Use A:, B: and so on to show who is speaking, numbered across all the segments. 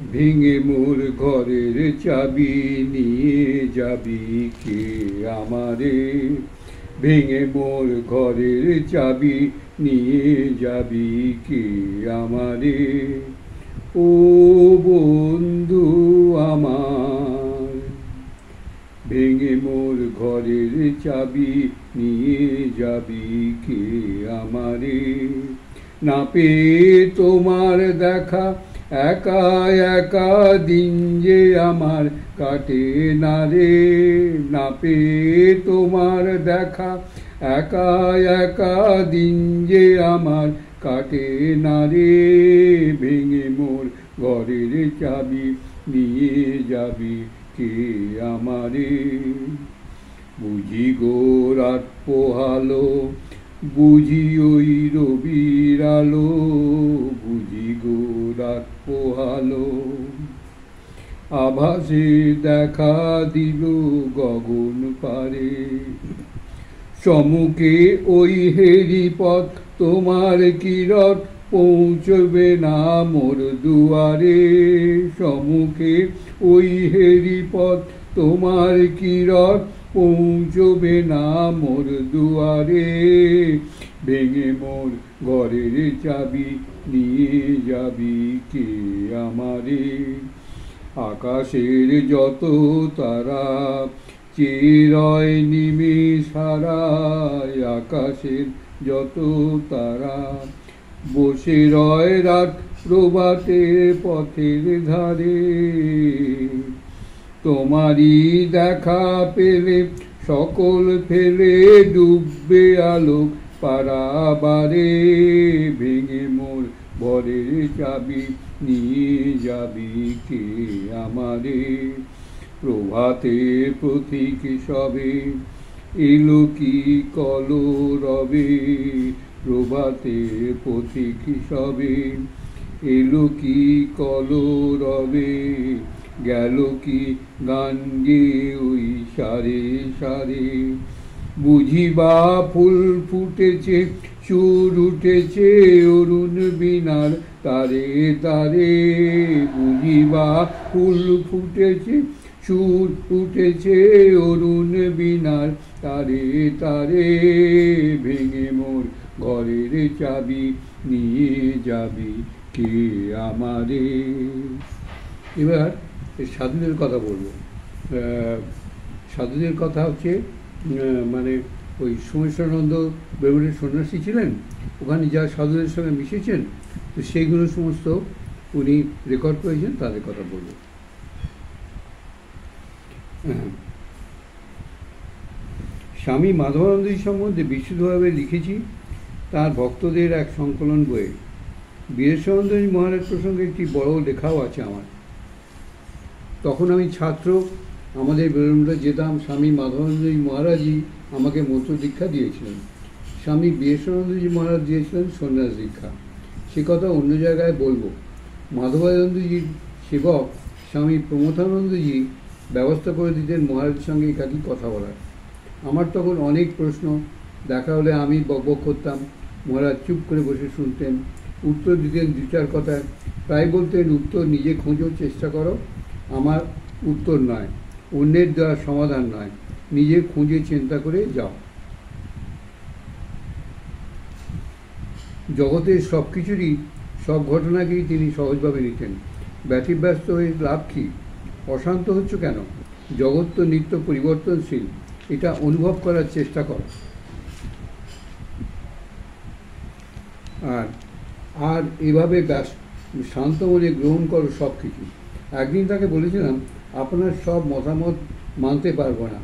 A: ভেঙে মোর ঘরের চাবি নিয়ে যাবি কে আমারে, ভেঙে মোর ঘরের চাবি নিয়ে যাবি কে আমারে, ও বন্ধু আমার। ভেঙে মোর ঘরের চাবি নিয়ে যাবি কে আমারে, না পেয়ে তোমার দেখা একা একা দিন যে আমার কাটে না রে, না পেয়ে তোমার দেখা একা একা দিন যে আমার কাটে না রে, ভেঙে মোর ঘরের চাবি নিয়ে যাবি কে আমারে। বুঝি গো রাত পোহালো, বুঝি ওই রবির আলো, বুঝি গো রাত পোহালো, আভাসে দেখা দিল গগন পারে, সমুখে ওই হেরি পথ তোমার কিরত পৌঁছবে না মোর দুয়ারে, সমুখে ওই হেরি পথ তোমার কিরত পৌঁছবে না মোর দুয়ারে, ভেঙে মোর ঘরের চাবি নিয়ে যাবি কে আমারে। আকাশের যত তারা চিরয় নিমেষ হারায়, আকাশের যত তারা বসে রয় রাত প্রভাতে পথের ধারে, তোমারই দেখা পেলে সকল ফেলে ডুববে আলোক পারাবারে, ভেঙে মোর ঘরের চাবি নিয়ে যাবি কে আমারে। প্রভাতে প্রতীক সবে এলো কি কলরবে, প্রভাতে পথিক সবে এলো কি কলরবে, গেল কি গান গেয়ে ওই সারে সারে, বুঝিবা ফুল ফুটেছে সুর উঠেছে অরুণ বীণার তারে তারে, বুঝিবা ফুল ফুটেছে সুর উঠেছে অরুণ বীণার তারে তারে, ভেঙে মোর ঘরের চাবি নিয়ে যাবি কে আমারে। এবার সাধুদের কথা বলবো। সাধুদের কথা হচ্ছে মানে ওই সোমেশ্বরানন্দ বেলুড়ের সন্ন্যাসী ছিলেন, ওখানে যা সাধুদের সঙ্গে মিশেছেন, তো সেইগুলো সমস্ত উনি রেকর্ড করেছেন, তাদের কথা বলবো। স্বামী মাধবানন্দজি সম্বন্ধে বিশুদ্ধভাবে লিখেছি তার ভক্তদের এক সংকলন বইয়ে। বীরেশ্বরানন্দজি মহারাজ প্রসঙ্গে একটি বড় লেখাও আছে আমার। তখন আমি ছাত্র, আমাদের বেলুড়মঠে যেতাম, স্বামী মাধবানন্দজি মহারাজই আমাকে মন্ত্র দীক্ষা দিয়েছিলেন। স্বামী বীরেশ্বরানন্দজি মহারাজ দিয়েছিলেন সন্ন্যাস দীক্ষা, সে কথা অন্য জায়গায় বলবো। মাধবানন্দজির সেবক স্বামী প্রমথানন্দজি ব্যবস্থা করে দিতেন মহারাজের সঙ্গে একাকী কথা বলার। আমার তখন অনেক প্রশ্ন, দেখা হলে আমি বকবক করতাম, মহারাজ চুপ করে বসে শুনতেন, উত্তর দিতেন দু চার কথায়, প্রায় বলতেন উত্তর নিজে খোঁজো, চেষ্টা করো, আমার উত্তর নয়, অন্যের দেওয়ার সমাধান নয়, নিজে খুঁজে চিন্তা করে যাও। জগতের সব কিছুরই, সব ঘটনাকেই তিনি সহজভাবে নিতেন। ব্যতিব্যস্ত হয়ে লাভ কী? অশান্ত হচ্ছ কেন? জগৎ তো নিত্য পরিবর্তনশীল, এটা অনুভব করার চেষ্টা করো। আর এভাবে শান্ত মনে গ্রহণ করো সব কিছু। একদিন তাকে বলেছিলাম, আপনার সব মতামত মানতে পারবো না।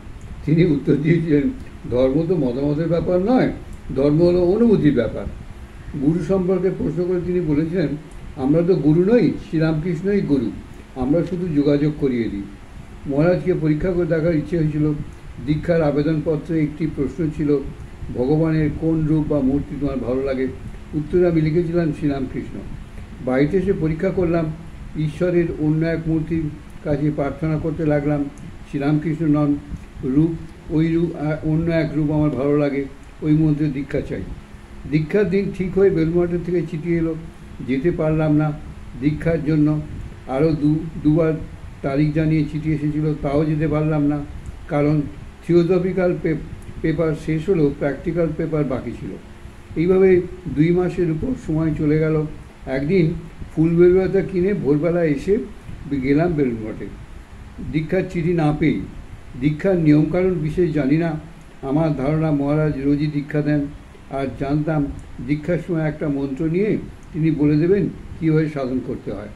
A: তিনি উত্তর দিয়েছিলেন, ধর্ম তো মতামতের ব্যাপার নয়, ধর্ম হলো অনুভূতির ব্যাপার। গুরু সম্পর্কে প্রশ্ন করে তিনি বলেছিলেন, আমরা তো গুরু নই, শ্রীরামকৃষ্ণই গুরু, আমরা শুধু যোগাযোগ করিয়ে দিই। মহারাজকে পরীক্ষা করে দেখার ইচ্ছে হয়েছিল। দীক্ষার আবেদনপত্রে একটি প্রশ্ন ছিল, ভগবানের কোন রূপ বা মূর্তি তোমার ভালো লাগে? উত্তরে আমি লিখেছিলাম শ্রীরামকৃষ্ণ। বাড়িতে এসে পরীক্ষা করলাম, ঈশ্বরের অন্য এক মূর্তির কাছে প্রার্থনা করতে লাগলাম, শ্রীরামকৃষ্ণ নন, রূপ ওই রূপ, অন্য এক রূপ আমার ভালো লাগে, ওই মন্ত্রে দীক্ষা চাই। দীক্ষার দিন ঠিক হয়ে বেলুড়মঠের থেকে চিঠি এলো, যেতে পারলাম না। দীক্ষার জন্য আরও দুবার তারিখ জানিয়ে চিঠি এসেছিল, তাও যেতে পারলাম না, কারণ থিওজফিক্যাল পেপার শেষ হলেও প্র্যাকটিক্যাল পেপার বাকি ছিল। এইভাবে 2 মাসের উপর সময় চলে গেল। একদিন ফুল বেলপাতা কিনে ভোরবেলা এসে গেলাম বেলুড় মঠে। দীক্ষার চিঠি না পেয়ে, দীক্ষার নিয়মকানুন বিশেষ জানি না, আমার ধারণা মহারাজ রোজই দীক্ষা দেন, আর জানতাম দীক্ষার সময় একটা মন্ত্র নিয়ে তিনি বলে দেবেন কীভাবে সাধন করতে হয়।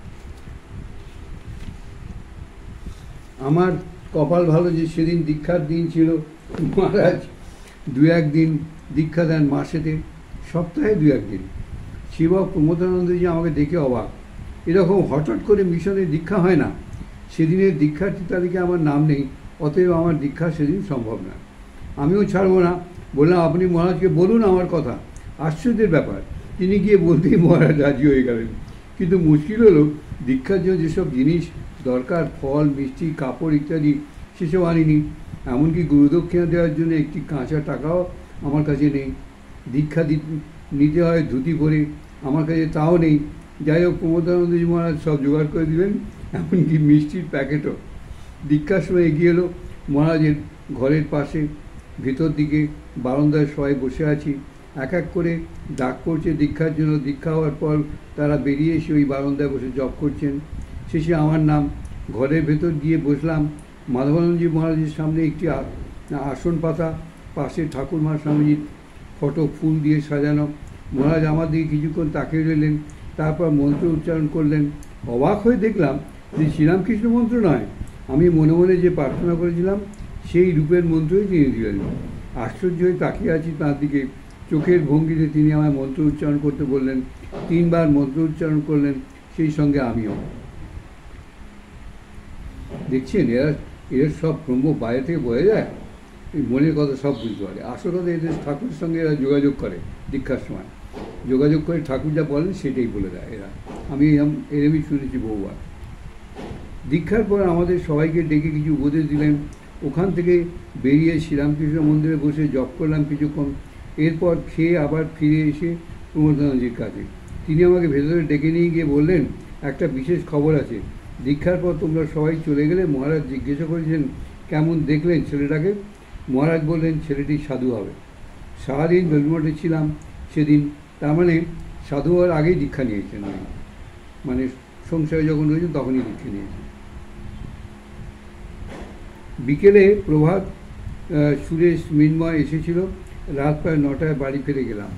A: আমার কপাল ভালো যে সেদিন দীক্ষার দিন ছিল। মহারাজ 2-1 দিন দীক্ষা দেন মাসেতে, সপ্তাহে 2-1 দিন। শিবক প্রমোদানন্দজি আমাকে দেখে অবাক, এরকম হঠাৎ করে মিশনে দীক্ষা হয় না। সেদিনের দীক্ষার্থী তালিকে আমার নাম নেই, অতএব আমার দীক্ষা সেদিন সম্ভব না। আমিও ছাড়বো না, বললাম আপনি মহারাজকে বলুন আমার কথা। আশ্চর্যের ব্যাপার, তিনি গিয়ে বলতেই মহারাজ রাজি হয়ে গেলেন। কিন্তু মুশকিল হলো, দীক্ষার জন্য যেসব জিনিস দরকার, ফল, মিষ্টি, কাপড় ইত্যাদি, সেসব আনিনি। এমনকি গুরুদক্ষিণা দেওয়ার জন্য একটি কাঁচা টাকাও আমার কাছে নেই। দীক্ষা নিতে হয় ধুতি পরে, আমার কাছে তাও নেই। যাই হোক, প্রমোদানন্দজি মহারাজ সব জোগাড় করে দিলেন, এমনকি মিষ্টির প্যাকেটও। দীক্ষার সময় এগিয়ে এলো। মহারাজের ঘরের পাশে ভেতর দিকে বারান্দায় সবাই বসে আছি, এক এক করে ডাক পড়ছে দীক্ষার জন্য। দীক্ষা হওয়ার পর তারা বেরিয়ে এসে ওই বারান্দায় বসে জপ করছেন। শেষে আমার নাম। ঘরের ভেতর গিয়ে বসলাম। মাধবানন্দজি মহারাজের সামনে একটি আসন পাতা, পাশে ঠাকুরমা স্বামীজির ফটো ফুল দিয়ে সাজানো। মহারাজ আমার দিকে কিছুক্ষণ তাকিয়ে রইলেন, তারপর মন্ত্র উচ্চারণ করলেন। অবাক হয়ে দেখলাম যে শ্রীরামকৃষ্ণ মন্ত্র নয়, আমি মনে মনে যে প্রার্থনা করেছিলাম সেই রূপের মন্ত্রই তিনি দিলেন। আশ্চর্য হয়ে তাকিয়ে আছি তাঁর দিকে। চোখের ভঙ্গিতে তিনি আমায় মন্ত্র উচ্চারণ করতে বললেন। 3 বার মন্ত্র উচ্চারণ করলেন, সেই সঙ্গে আমিও। দেখছেন, এরা সব ব্রহ্ম বাইরে থেকে বোঝা যায়, এই মনের কথা সব বুঝতে পারে। আসল কথা, এদের ঠাকুরের সঙ্গে এরা যোগাযোগ করে, দীক্ষার সময় যোগাযোগ করে ঠাকুর যা বলেন সেটাই বলে দেয় এরা। আমি এরমই শুনেছি বহুবার। দীক্ষার পর আমাদের সবাইকে ডেকে কিছু উপদেশ দিলেন। ওখান থেকে বেরিয়ে শ্রীরামকৃষ্ণ মন্দিরে বসে জপ করলাম কিছুক্ষণ। এরপর খেয়ে আবার ফিরে এসে প্রমোদানন্দজির কাছে। তিনি আমাকে ভেতরে ডেকে নিয়ে গিয়ে বললেন, একটা বিশেষ খবর আছে। দীক্ষার পর তোমরা সবাই চলে গেলে মহারাজ জিজ্ঞাসা করেছেন কেমন দেখলেন ছেলেটাকে। মহারাজ বললেন ছেলেটি সাধু হবে। সারাদিন বেলুড় মঠে ছিলাম সেদিন, তার মানে সাধু হওয়ার আগেই দীক্ষা নিয়েছেন, মানে সংসারে যখন রয়েছেন তখনই দীক্ষা নিয়েছেন। বিকেলে প্রভাত সুরেশ মৃন্ময় এসেছিল। রাত প্রায় 9টায় বাড়ি ফিরে গেলাম।